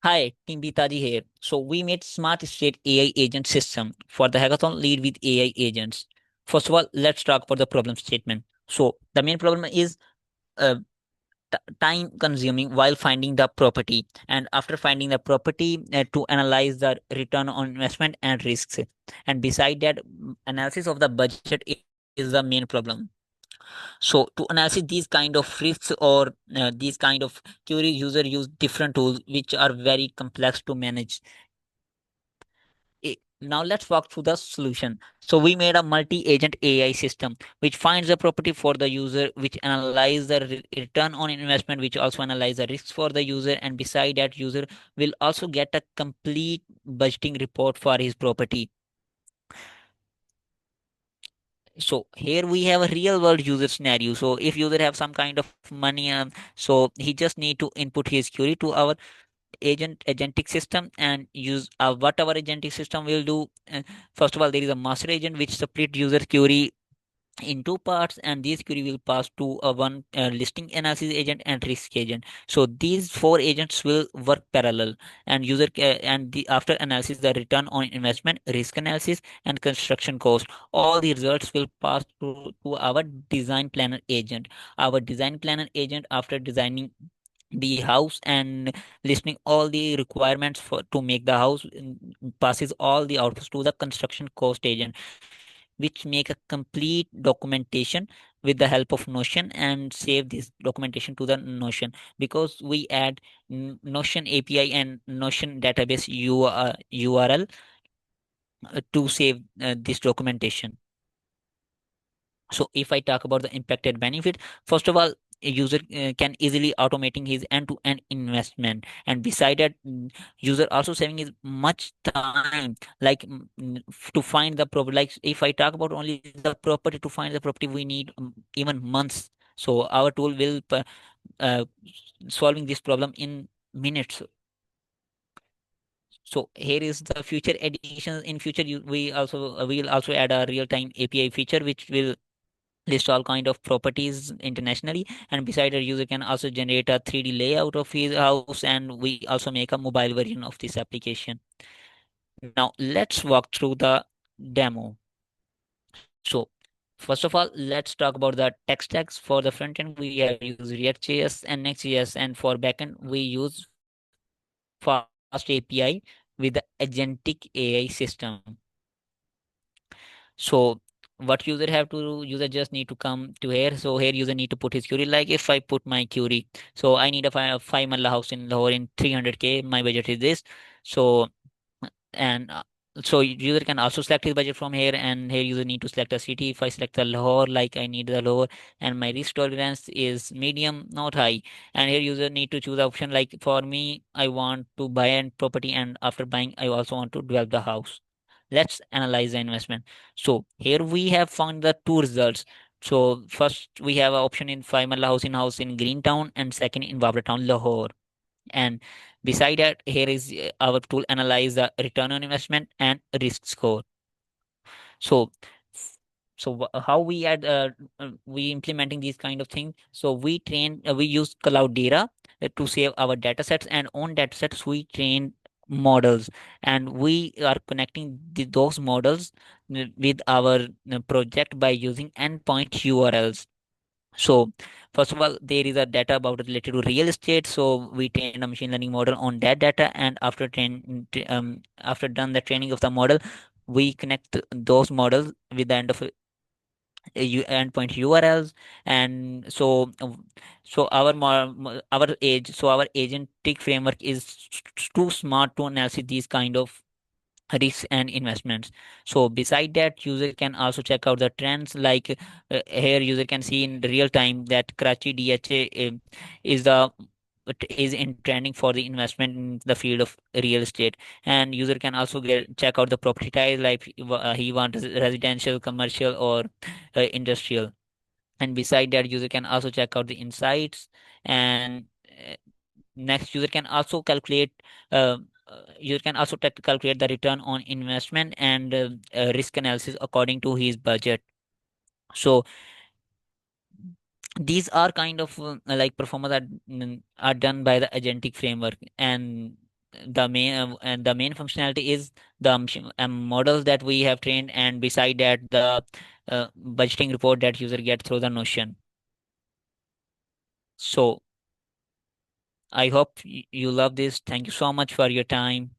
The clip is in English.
Hi, Team Bitaji here. So we made Smart State AI agent system for the hackathon lead with AI agents. First of all, let's talk about the problem statement. So the main problem is uh, time consuming while finding the property, and after finding the property, to analyze the return on investment and risks. And beside that, analysis of the budget is the main problem. So to analyze these kind of risks or these kind of queries, user use different tools which are very complex to manage. Now let's walk through the solution. So we made a multi-agent AI system which finds the property for the user, which analyze the return on investment, which also analyze the risks for the user, and beside that, user will also get a complete budgeting report for his property. So here we have a real world user scenario. So if user have some kind of money, so he just need to input his query to our agentic system and use what our agentic system will do. First of all, there is a master agent which split user query in two parts, and these query will pass to a one listing analysis agent and risk agent. So these four agents will work parallel, and and the after analysis, the return on investment, risk analysis, and construction cost, all the results will pass to our design planner agent. Our design planner agent, after designing the house and listening all the requirements for to make the house, passes all the outputs to the construction cost agent, which make a complete documentation with the help of Notion and save this documentation to the Notion, because we add Notion API and Notion database URL to save this documentation. So if I talk about the impacted benefit, first of all, a user can easily automating his end-to-end investment, and beside that, user also saving is much time, like to find the property. Like if I talk about only the property, to find the property we need even months. So our tool will uh, solving this problem in minutes. So here is the future additions. In future, we will also add a real-time API feature which will list all kind of properties internationally, and beside a user can also generate a 3D layout of his house, and we also make a mobile version of this application. Now let's walk through the demo. So first of all, let's talk about the tech stacks. For the front end, we have used React.js and Next.js, and for backend we use Fast API with the agentic AI system. So what user have to do, user just need to come to here. So here user need to put his query. Like if I put my query, so I need a five malla house in Lahore in 300K. My budget is this. So and so user can also select his budget from here, and here user need to select a city. If I select the Lahore, like I need the Lahore, and my risk tolerance is medium, not high. And here user need to choose the option, like for me, I want to buy a property, and after buying, I also want to develop the house. Let's analyze the investment. So here we have found the two results. So first we have an option in Five Malla house in Greentown, and second in Babra Town, Lahore. And beside that, here is our tool analyze the return on investment and risk score. So how we add we implementing these kind of things. So we use cloud data to save our data sets, and on data sets we train models, and we are connecting those models with our project by using endpoint URLs. So first of all, there is a data about related to real estate. So we train a machine learning model on that data, and after done the training of the model, we connect those models with the end of endpoint URLs. And our agentic framework is too smart to analyze these kind of risks and investments. So beside that, user can also check out the trends, like here user can see in real time that Karachi DHA is the is in trending for the investment in the field of real estate. And user can also check out the property type, like he wants residential, commercial, or industrial. And beside that, user can also check out the insights. And next, uh, user can also calculate the return on investment and risk analysis according to his budget. So these are kind of like performance are done by the agentic framework. And the main functionality is the models that we have trained, and beside that the budgeting report that user get through the Notion. So I hope you love this. Thank you so much for your time.